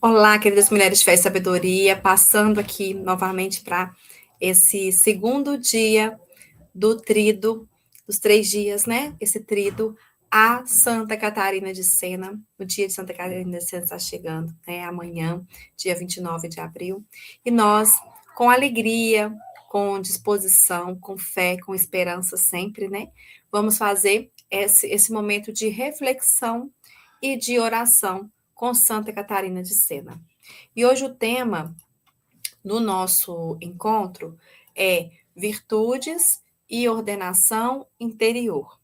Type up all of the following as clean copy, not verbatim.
Olá, queridas mulheres de fé e sabedoria, passando aqui novamente para esse segundo dia do trido, dos 3 dias, né? Esse trido a Santa Catarina de Sena. O dia de Santa Catarina de Sena está chegando, né? Amanhã, dia 29 de abril. E nós, com alegria, com disposição, com fé, com esperança sempre, né? Vamos fazer esse momento de reflexão e de oração com Santa Catarina de Sena. E hoje o tema do nosso encontro é virtudes e ordenação interior.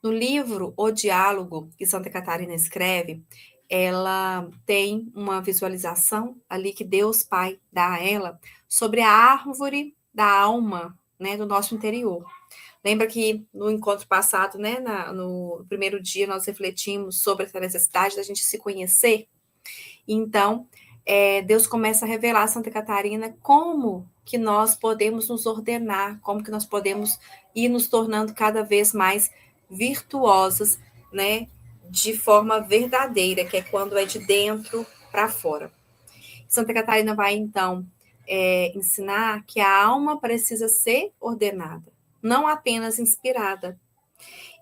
No livro O Diálogo, que Santa Catarina escreve, ela tem uma visualização ali que Deus Pai dá a ela sobre a árvore da alma, né, do nosso interior. Lembra que no encontro passado, né, no primeiro dia, nós refletimos sobre essa necessidade da gente se conhecer? Então, Deus começa a revelar a Santa Catarina como que nós podemos nos ordenar, como que nós podemos ir nos tornando cada vez mais virtuosas, né, de forma verdadeira, que é quando é de dentro para fora. Santa Catarina vai, então, ensinar que a alma precisa ser ordenada, não apenas inspirada.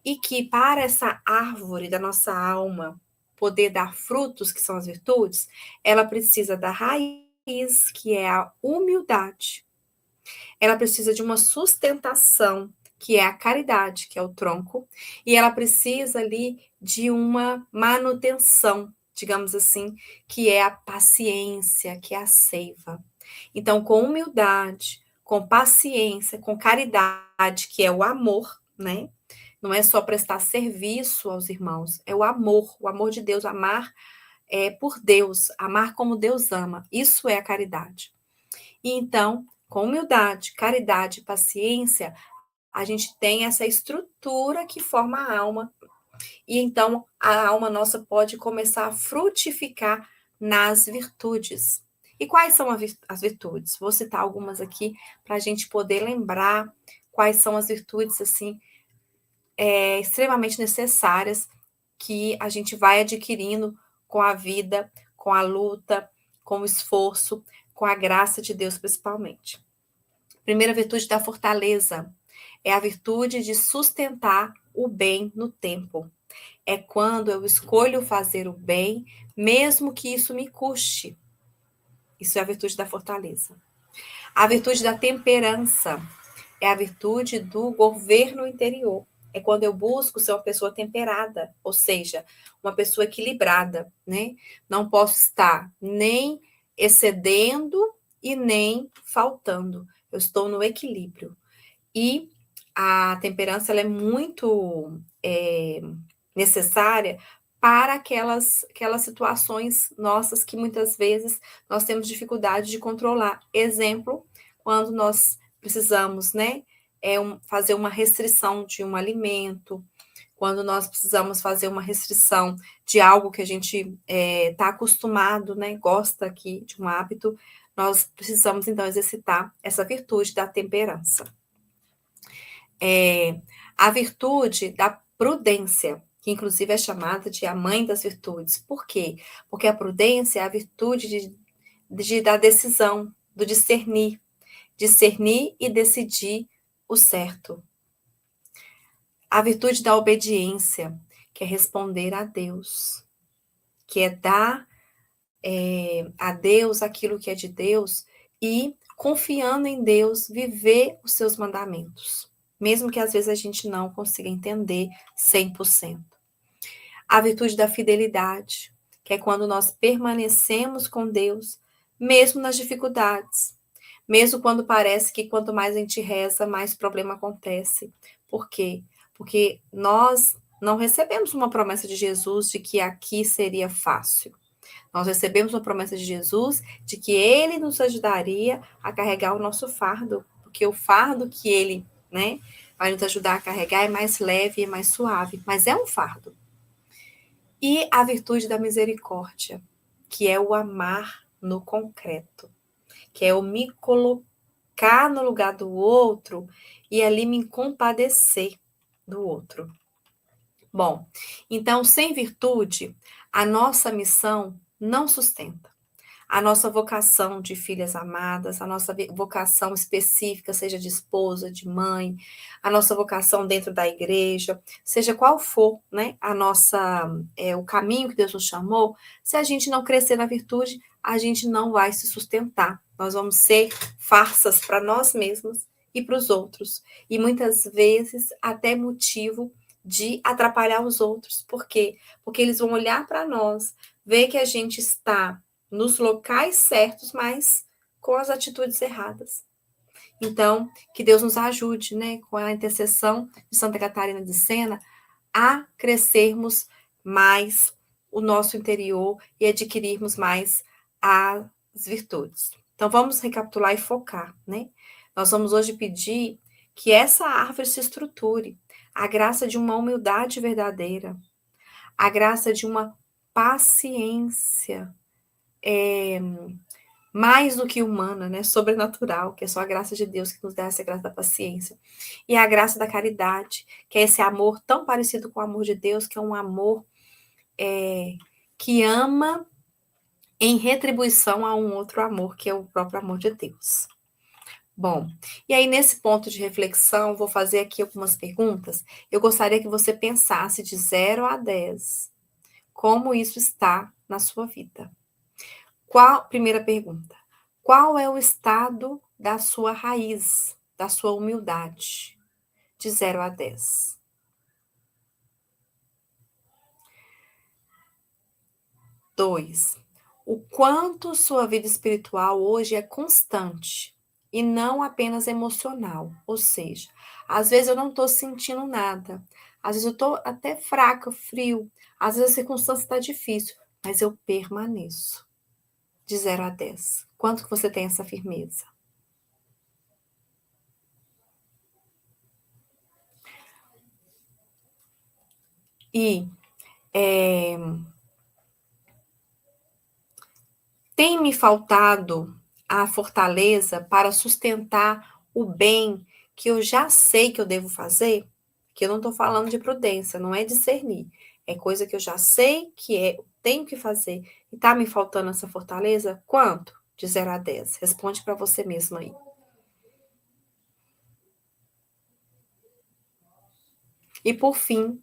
E que para essa árvore da nossa alma poder dar frutos, que são as virtudes, ela precisa da raiz, que é a humildade. Ela precisa de uma sustentação, que é a caridade, que é o tronco, e ela precisa ali de uma manutenção, digamos assim, que é a paciência, que é a seiva. Então, com humildade, com paciência, com caridade, que é o amor, né? Não é só prestar serviço aos irmãos, é o amor de Deus, amar por Deus, amar como Deus ama. Isso é a caridade. E então, com humildade, caridade e paciência, a gente tem essa estrutura que forma a alma. E então a alma nossa pode começar a frutificar nas virtudes. E quais são as virtudes? Vou citar algumas aqui para a gente poder lembrar quais são as virtudes assim extremamente necessárias que a gente vai adquirindo com a vida, com a luta, com o esforço, com a graça de Deus principalmente. Primeira virtude da fortaleza é a virtude de sustentar o bem no tempo. É quando eu escolho fazer o bem, mesmo que isso me custe. Isso é a virtude da fortaleza. A virtude da temperança é a virtude do governo interior. É quando eu busco ser uma pessoa temperada, ou seja, uma pessoa equilibrada, né? Não posso estar nem excedendo e nem faltando. Eu estou no equilíbrio. E a temperança ela é muito necessária para aquelas situações nossas que muitas vezes nós temos dificuldade de controlar. Exemplo, quando nós precisamos, né, fazer uma restrição de um alimento, quando nós precisamos fazer uma restrição de algo que a gente está acostumado, né, gosta aqui de um hábito, nós precisamos, então, exercitar essa virtude da temperança. A virtude da prudência, que inclusive é chamada de a mãe das virtudes. Por quê? Porque a prudência é a virtude da decisão, do discernir e decidir o certo. A virtude da obediência, que é responder a Deus, que é dar a Deus aquilo que é de Deus e, confiando em Deus, viver os seus mandamentos, mesmo que às vezes a gente não consiga entender 100%. A virtude da fidelidade, que é quando nós permanecemos com Deus, mesmo nas dificuldades, mesmo quando parece que quanto mais a gente reza, mais problema acontece. Por quê? Porque nós não recebemos uma promessa de Jesus de que aqui seria fácil. Nós recebemos uma promessa de Jesus de que ele nos ajudaria a carregar o nosso fardo, porque o fardo que ele, né, vai nos ajudar a carregar é mais leve e mais suave, mas é um fardo. E a virtude da misericórdia, que é o amar no concreto, que é o me colocar no lugar do outro e ali me compadecer do outro. Bom, então, sem virtude, a nossa missão não sustenta. A nossa vocação de filhas amadas, a nossa vocação específica, seja de esposa, de mãe, a nossa vocação dentro da igreja, seja qual for, né, o caminho que Deus nos chamou, se a gente não crescer na virtude, a gente não vai se sustentar. Nós vamos ser farsas para nós mesmos e para os outros. E muitas vezes até motivo de atrapalhar os outros. Por quê? Porque eles vão olhar para nós, ver que a gente está nos locais certos, mas com as atitudes erradas. Então, que Deus nos ajude, né, com a intercessão de Santa Catarina de Sena, a crescermos mais o nosso interior e adquirirmos mais as virtudes. Então, vamos recapitular e focar, né? Nós vamos hoje pedir que essa árvore se estruture, a graça de uma humildade verdadeira, a graça de uma paciência mais do que humana, né? Sobrenatural, que é só a graça de Deus que nos dá essa graça da paciência. E a graça da caridade, que é esse amor tão parecido com o amor de Deus, que é um amor que ama em retribuição a um outro amor, que é o próprio amor de Deus. Bom, e aí nesse ponto de reflexão, vou fazer aqui algumas perguntas. Eu gostaria que você pensasse de 0 a 10, como isso está na sua vida. Primeira pergunta, qual é o estado da sua raiz, da sua humildade? De 0 a 10. 2, o quanto sua vida espiritual hoje é constante e não apenas emocional. Ou seja, às vezes eu não estou sentindo nada, às vezes eu estou até fraca, frio, às vezes a circunstância está difícil, mas eu permaneço. De 0 a 10. Quanto que você tem essa firmeza? E tem me faltado a fortaleza para sustentar o bem que eu já sei que eu devo fazer? Que eu não estou falando de prudência, não é discernir. É coisa que eu já sei que tenho que fazer. E está me faltando essa fortaleza? Quanto? De 0 a 10. Responde para você mesma aí. E por fim,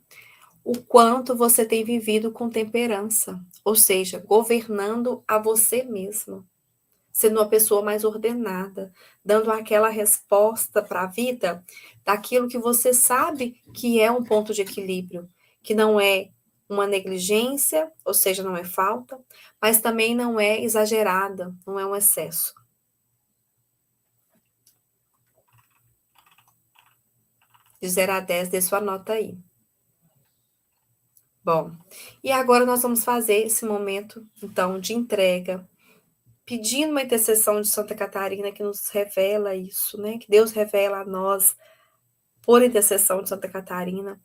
o quanto você tem vivido com temperança, ou seja, governando a você mesmo, sendo uma pessoa mais ordenada, dando aquela resposta para a vida daquilo que você sabe que é um ponto de equilíbrio, que não é uma negligência, ou seja, não é falta, mas também não é exagerada, não é um excesso. De 0 a 10, dê sua nota aí. Bom, e agora nós vamos fazer esse momento, então, de entrega, pedindo uma intercessão de Santa Catarina que nos revela isso, né? Que Deus revela a nós, por intercessão de Santa Catarina,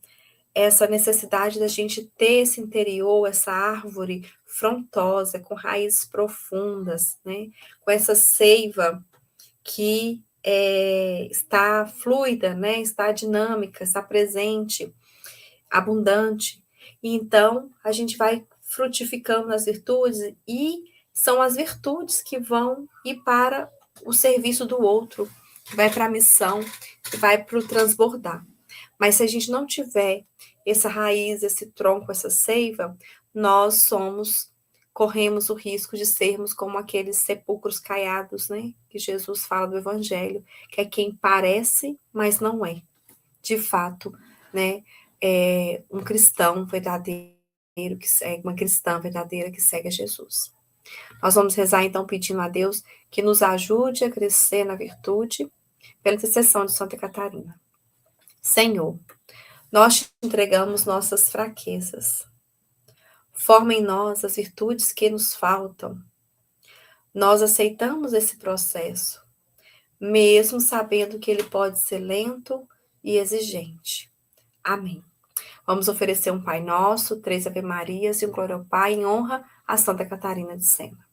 essa necessidade da gente ter esse interior, essa árvore frondosa, com raízes profundas, né? Com essa seiva que está fluida, né? Está dinâmica, está presente, abundante. E então, a gente vai frutificando nas virtudes e são as virtudes que vão ir para o serviço do outro, que vai para a missão, que vai para o transbordar. Mas se a gente não tiver essa raiz, esse tronco, essa seiva, nós corremos o risco de sermos como aqueles sepulcros caiados, né? Que Jesus fala do Evangelho, que é quem parece, mas não é. De fato, né? É um cristão verdadeiro que segue, uma cristã verdadeira que segue a Jesus. Nós vamos rezar então pedindo a Deus que nos ajude a crescer na virtude pela intercessão de Santa Catarina. Senhor, nós te entregamos nossas fraquezas. Forma em nós as virtudes que nos faltam. Nós aceitamos esse processo, mesmo sabendo que ele pode ser lento e exigente. Amém. Vamos oferecer um Pai Nosso, 3 Ave Marias e um Glória ao Pai em honra a Santa Catarina de Sena.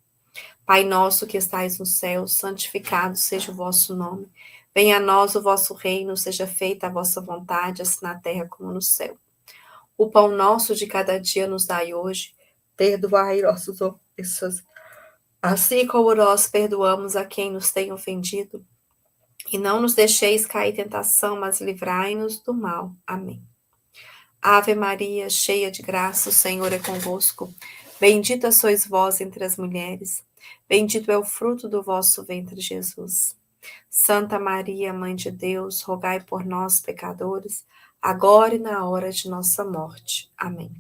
Pai nosso que estais no céu, santificado seja o vosso nome. Venha a nós o vosso reino, seja feita a vossa vontade, assim na terra como no céu. O pão nosso de cada dia nos dai hoje. Perdoai nossas ofensas, assim como nós perdoamos a quem nos tem ofendido. E não nos deixeis cair em tentação, mas livrai-nos do mal. Amém. Ave Maria, cheia de graça, o Senhor é convosco. Bendita sois vós entre as mulheres. Bendito é o fruto do vosso ventre, Jesus. Santa Maria, Mãe de Deus, rogai por nós, pecadores, agora e na hora de nossa morte. Amém.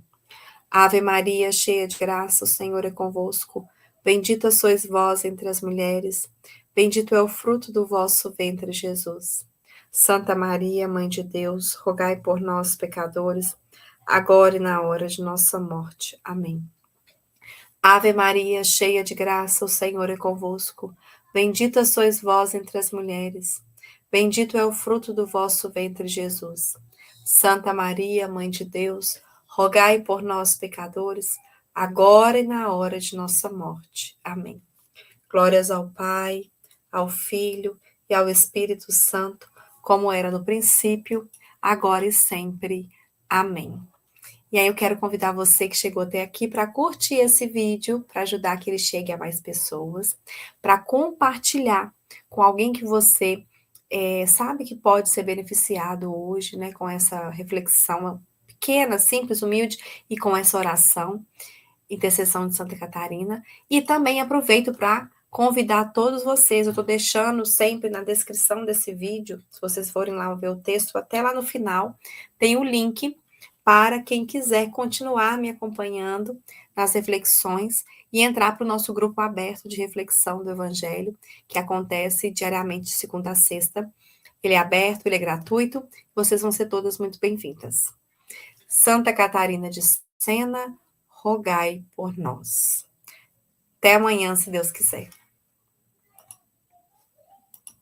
Ave Maria, cheia de graça, o Senhor é convosco. Bendita sois vós entre as mulheres. Bendito é o fruto do vosso ventre, Jesus. Santa Maria, Mãe de Deus, rogai por nós, pecadores, agora e na hora de nossa morte. Amém. Ave Maria, cheia de graça, o Senhor é convosco. Bendita sois vós entre as mulheres. Bendito é o fruto do vosso ventre, Jesus. Santa Maria, Mãe de Deus, rogai por nós, pecadores, agora e na hora de nossa morte. Amém. Glórias ao Pai, ao Filho e ao Espírito Santo, como era no princípio, agora e sempre. Amém. E aí eu quero convidar você que chegou até aqui para curtir esse vídeo, para ajudar que ele chegue a mais pessoas, para compartilhar com alguém que você sabe que pode ser beneficiado hoje, né, com essa reflexão pequena, simples, humilde, e com essa oração, intercessão de Santa Catarina. E também aproveito para convidar todos vocês, eu estou deixando sempre na descrição desse vídeo, se vocês forem lá ver o texto, até lá no final, tem o link para quem quiser continuar me acompanhando nas reflexões e entrar para o nosso grupo aberto de reflexão do Evangelho, que acontece diariamente de segunda a sexta. Ele é aberto, ele é gratuito, vocês vão ser todas muito bem-vindas. Santa Catarina de Sena, rogai por nós. Até amanhã, se Deus quiser.